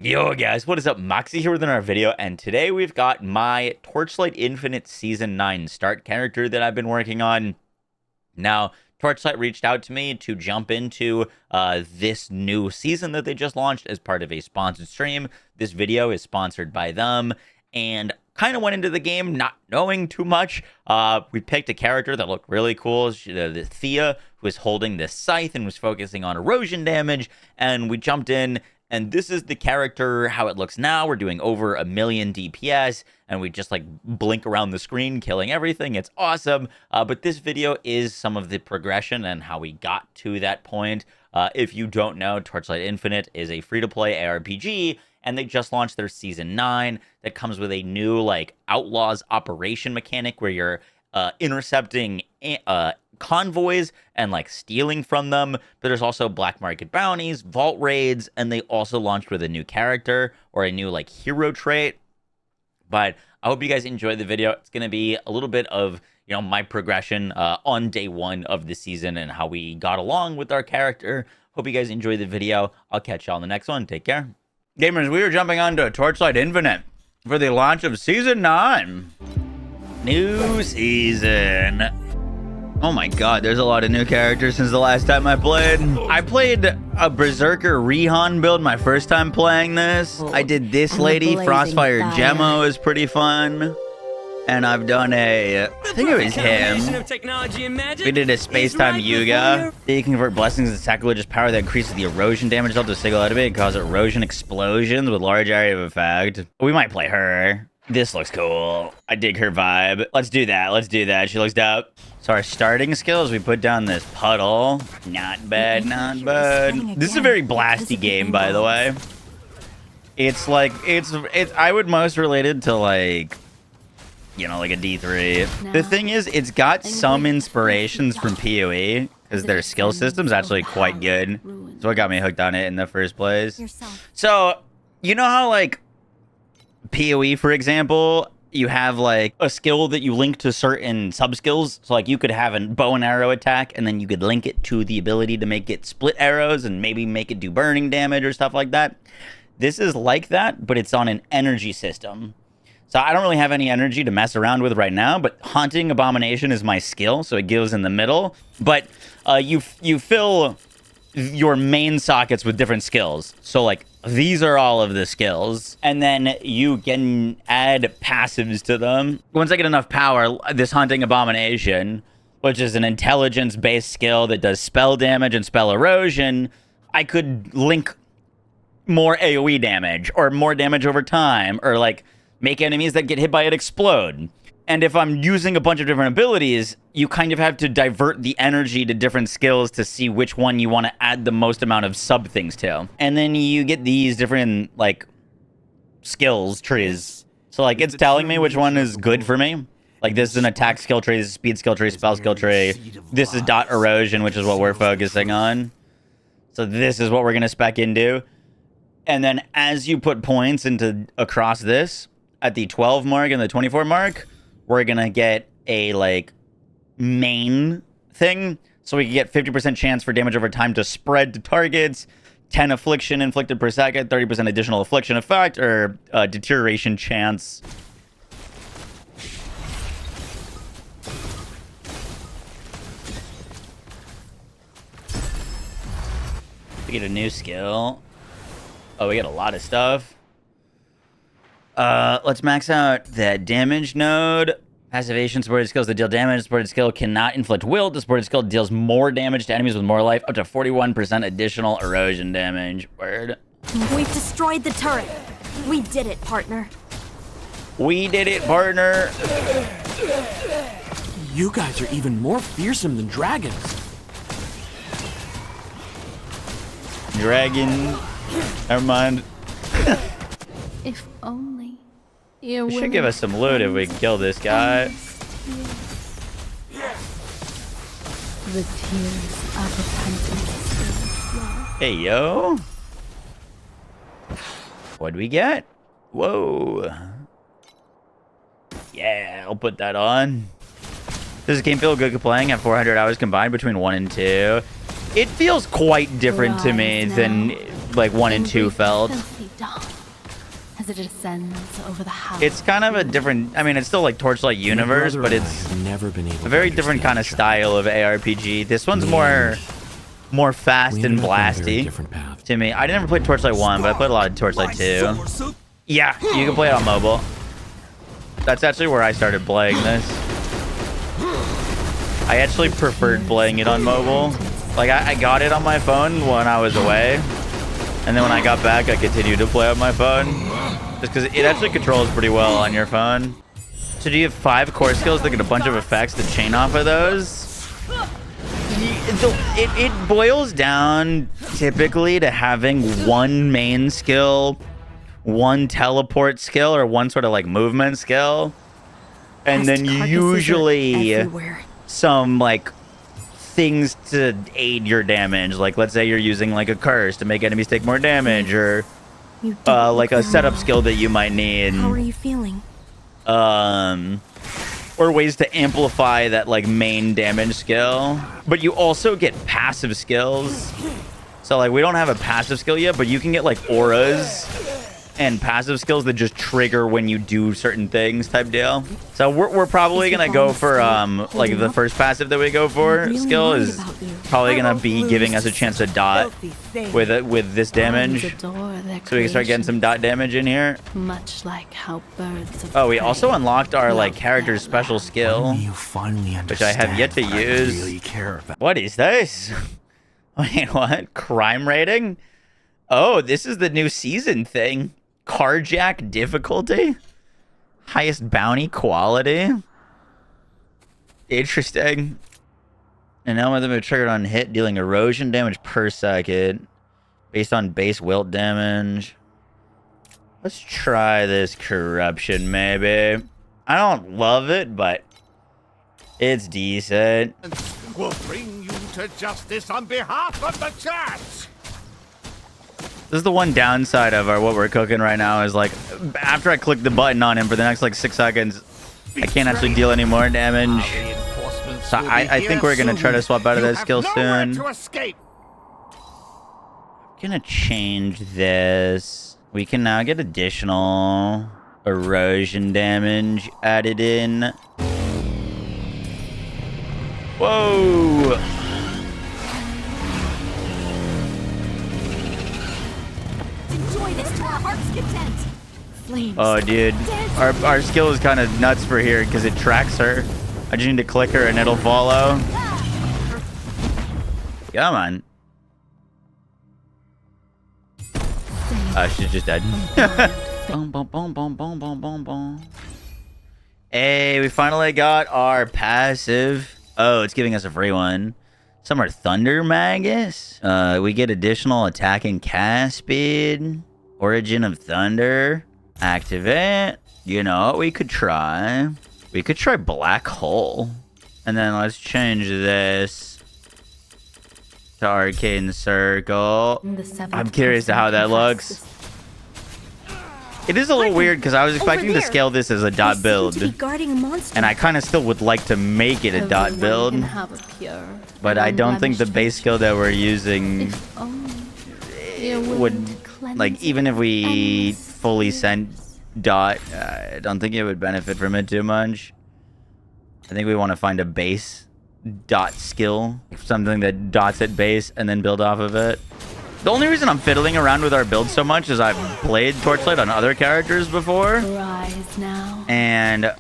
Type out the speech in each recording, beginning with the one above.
Yo guys, what is up? Moxsy here with another video, and today we've got my Torchlight Infinite Season 9 start character that I've been working on. Now, Torchlight reached out to me to jump into this new season that they just launched as part of a sponsored stream. This video is sponsored by them, and kind of went into the game not knowing too much. We picked a character that looked really cool, the THEA, who was holding this scythe and was focusing on erosion damage, and we jumped in. And this is the character, how it looks now. We're doing over 1,000,000 DPS, and we just like blink around the screen, killing everything. It's awesome. But this video is some of the progression and how we got to that point. If you don't know, Torchlight Infinite is a free-to-play ARPG, and they just launched their Season 9 that comes with a new like Outlaws operation mechanic where you're intercepting convoys and like stealing from them, but there's also black market bounties, vault raids, and they also launched with a new character or a new like hero trait. But I hope you guys enjoyed the video. It's going to be a little bit of, you know, my progression on day one of the season and how we got along with our character. Hope you guys enjoyed the video. I'll catch y'all in the next one. Take care. Gamers, we are jumping on to Torchlight Infinite for the launch of Season 9. New season. Oh my god, there's a lot of new characters since the last time I played. I played a Berserker Rihan build my first time playing this. I did this lady, Frostfire Gemmo is pretty fun. And I've done I think it was him. We did a Space-Time Yuga. You can convert blessings into sacrilegious power that increases the erosion damage dealt to a single enemy and cause erosion explosions with large area of effect. We might play her. This looks cool. I dig her vibe. Let's do that. Let's do that. She looks dope. So our starting skills, we put down this puddle. Not bad, not bad. This is a very blasty game, by the way. It's like, it's I would most relate it to like, you know, like a D3. The thing is, it's got some inspirations from PoE because their skill system's actually quite good. So what got me hooked on it in the first place. So, you know how like PoE, for example, you have like a skill that you link to certain sub-skills. So like you could have a bow and arrow attack and then you could link it to the ability to make it split arrows and maybe make it do burning damage or stuff like that. This is like that, but it's on an energy system. So I don't really have any energy to mess around with right now, but Haunting Abomination is my skill, so it goes in the middle. But you fill your main sockets with different skills. So like these are all of the skills, and then you can add passives to them. Once I get enough power, this Haunting Abomination, which is an intelligence-based skill that does spell damage and spell erosion, I could link more AoE damage or more damage over time, or like make enemies that get hit by it explode. And if I'm using a bunch of different abilities, you kind of have to divert the energy to different skills to see which one you want to add the most amount of sub things to. And then you get these different, like, skills trees. So, like, it's telling me which one is good for me. Like, this is an attack skill tree, this is speed skill tree, spell skill tree. This is dot erosion, which is what we're focusing on. So this is what we're going to spec into. And then as you put points into across this, at the 12 mark and the 24 mark, we're going to get a, like, main thing. So we can get 50% chance for damage over time to spread to targets, 10 affliction inflicted per second, 30% additional affliction effect, or deterioration chance. We get a new skill. Oh, we get a lot of stuff. Let's max out that damage node. Passivation, supported skills that deal damage. Supported skill cannot inflict wilt. The supported skill deals more damage to enemies with more life, up to 41% additional erosion damage. Word. We've destroyed the turret. We did it, partner. We did it, partner. You guys are even more fearsome than dragons. Dragon. Never mind. If only you We should give us some loot if we can kill this guy. The tears of repentance. Hey, yo. What'd we get? Whoa. Yeah, I'll put that on. Does this game feel good playing at 400 hours combined between 1 and 2? It feels quite different to me than like 1 and 2 felt. As it descends over the house. It's kind of a different, I mean, it's still like Torchlight universe, but it's never been able a very different kind of style of ARPG. This one's more fast and blasty to me. I never played Torchlight 1, but I played a lot of Torchlight 2. Yeah, you can play it on mobile. That's actually where I started playing this. I actually preferred playing it on mobile. Like, I got it on my phone when I was away. And then when I got back, I continued to play on my phone. Just because it actually controls pretty well on your phone. So do you have 5 core skills that get a bunch of effects to chain off of those? It boils down typically to having 1 main skill, 1 teleport skill, or 1 sort of like movement skill. And then usually some like things to aid your damage. Like let's say you're using like a curse to make enemies take more damage, or like a setup skill that you might need. How are you feeling? Or ways to amplify that like main damage skill. But you also get passive skills. So like we don't have a passive skill yet, but you can get like auras and passive skills that just trigger when you do certain things type deal. So we're probably gonna go for like the first passive that we go for skill is probably gonna be giving us a chance to dot with this damage, so we can start getting some dot damage in here. Much like how birds of Oh, we prey also unlocked our like love character's their special skill, which I have yet to use. What is this? Wait, what? Crime rating? Oh, this is the new season thing. Carjack difficulty? Highest bounty quality? Interesting. And now with them are triggered on hit, dealing erosion damage per second. Based on base wilt damage. Let's try this corruption, maybe. I don't love it, but it's decent. We'll bring you to justice on behalf of the church! This is the one downside of what we're cooking right now is like after I click the button on him for the next like 6 seconds, I can't actually deal any more damage. So I think we're gonna try to swap out of that skill soon. Gonna change this. We can now get additional erosion damage added in. Whoa! Enjoy this to our heart's content. Flames. Oh, dude. Our skill is kind of nuts for here because it tracks her. I just need to click her and it'll follow. Come on. Oh, she's just dead. Boom, boom, boom, boom, boom, boom, boom, boom. Hey, we finally got our passive. Oh, it's giving us a free one. Some are Thunder Magus. We get additional attack and cast speed. Origin of Thunder. Activate. You know what we could try? We could try Black Hole. And then let's change this to Arcane Circle. I'm curious to how that looks. It is a little weird because I was expecting to scale this as a dot build. And I kind of still would like to make it a dot build. But I don't think the base skill that we're using would, like, even if we fully sent dot, I don't think it would benefit from it too much. I think we want to find a base dot skill, something that dots at base and then build off of it. The only reason I'm fiddling around with our build so much is I've played Torchlight on other characters before. And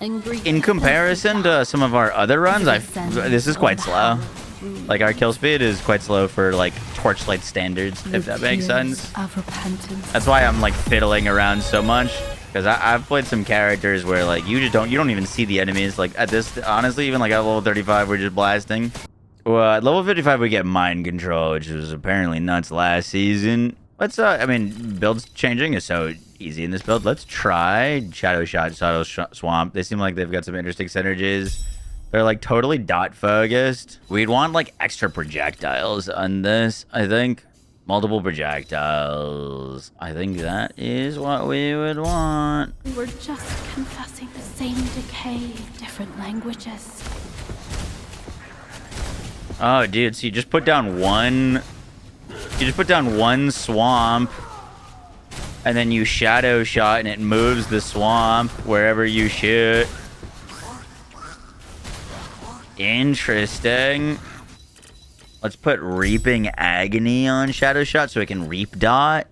in comparison to some of our other runs, this is quite slow. Like, our kill speed is quite slow for, like, Torchlight standards, if that makes sense. That's why I'm, like, fiddling around so much. Because I've played some characters where, like, you don't even see the enemies. Like, at this, honestly, even, like, at level 35, we're just blasting. Well, at level 55, we get Mind Control, which was apparently nuts last season. Let's, I mean, builds changing is so easy in this build. Let's try Shadow Shot, Swamp. They seem like they've got some interesting synergies. They're, like, totally dot-focused. We'd want, like, extra projectiles on this, I think. Multiple projectiles. I think that is what we would want. We were just confessing the same decay, different languages. Oh, dude, so you just put down one You just put down one swamp, and then you shadow shot, and it moves the swamp wherever you shoot. Interesting. Let's put Reaping Agony on shadow shot so it can reap dot.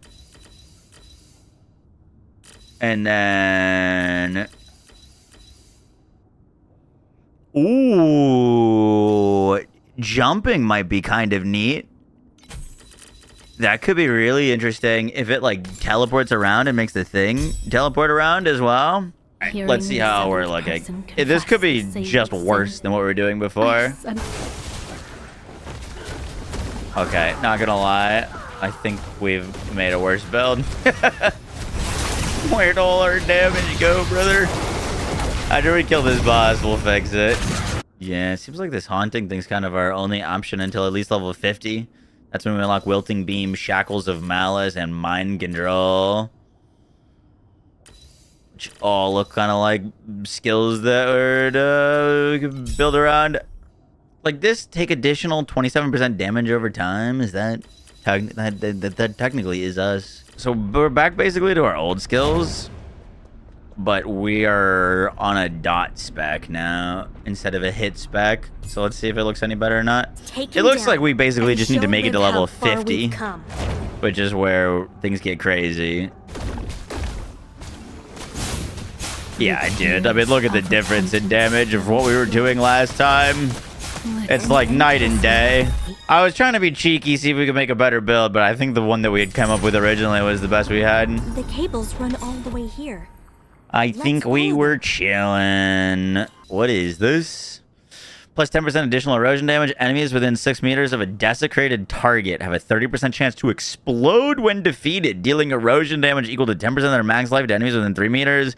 And then... Ooh, jumping might be kind of neat. That could be really interesting if it like teleports around and makes the thing teleport around as well. Let's see how we're looking. This could be just worse than what we were doing before. Okay, not gonna lie. I think we've made a worse build. Where'd all our damage go, brother? After we kill this boss, we'll fix it. Yeah, it seems like this haunting thing's kind of our only option until at least level 50. That's when we unlock Wilting Beam, Shackles of Malice, and Mind Control. Which all look kind of like skills that we could build around. Like this, take additional 27% damage over time. Is that... that technically is us. So we're back basically to our old skills. But we are on a dot spec now instead of a hit spec. So let's see if it looks any better or not. It looks like we basically just need to make it to level 50, which is where things get crazy. Yeah, I did. I mean, look at the difference in damage of what we were doing last time. It's like night and day. I was trying to be cheeky, see if we could make a better build, but I think the one that we had come up with originally was the best we had. The cables run all the way here. I think we were chilling. What is this? Plus 10% additional erosion damage. Enemies within 6 meters of a desecrated target have a 30% chance to explode when defeated, dealing erosion damage equal to 10% of their max life to enemies within 3 meters.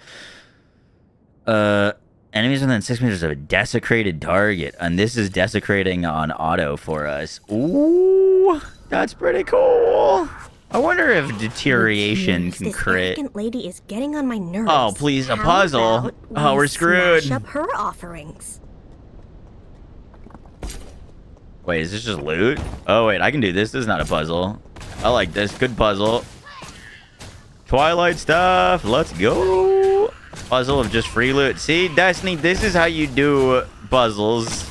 Enemies within 6 meters of a desecrated target. And this is desecrating on auto for us. Ooh, that's pretty cool. I wonder if deterioration can crit. This lady is getting on my nerves. Oh, please, a puzzle. Oh, we're screwed. Smash up her offerings. Wait, is this just loot? Oh, wait, I can do this. This is not a puzzle. I like this. Good puzzle. Twilight stuff. Let's go. Puzzle of just free loot. See, Destiny, this is how you do puzzles.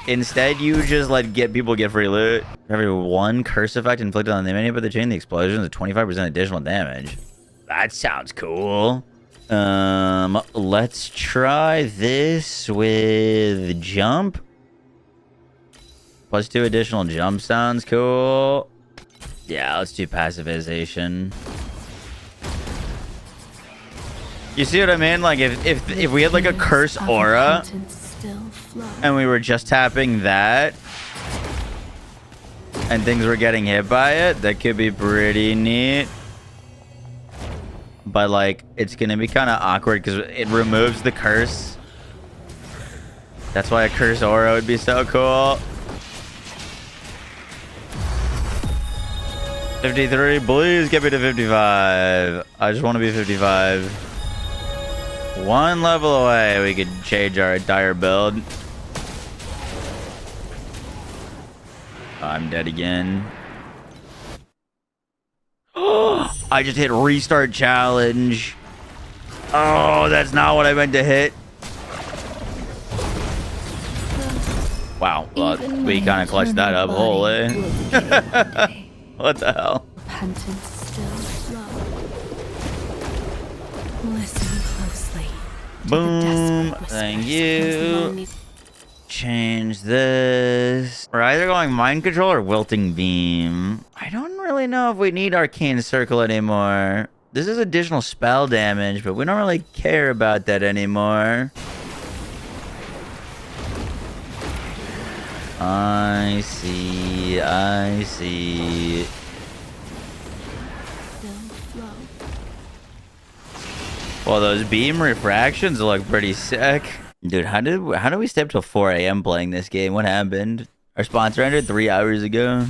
Instead, you just let people get free loot. Every one curse effect inflicted on the enemy but the chain the explosions is 25% additional damage. That sounds cool. Let's try this with jump. Plus 2 additional jump sounds cool. Yeah, let's do passivization. You see what I mean? Like if we had like a curse aura and we were just tapping that and things were getting hit by it, that could be pretty neat. But like it's gonna be kind of awkward because it removes the curse. That's why a curse aura would be so cool. 53, please get me to 55. I just want to be 55. One level away, we could change our entire build. I'm dead again. Oh, I just hit restart challenge. Oh, that's not what I meant to hit. Wow, well, we kind of clutched that up wholly. What the hell? Repentance still slow. Listen closely. Boom. Thank you. Change this. We're either going Mind Control or Wilting Beam. I don't really know if we need Arcane Circle anymore. This is additional spell damage, but we don't really care about that anymore. I see. I see. Well, those beam refractions look pretty sick. Dude, how do we stay up till 4 a.m. playing this game? What happened? Our sponsor ended 3 hours ago.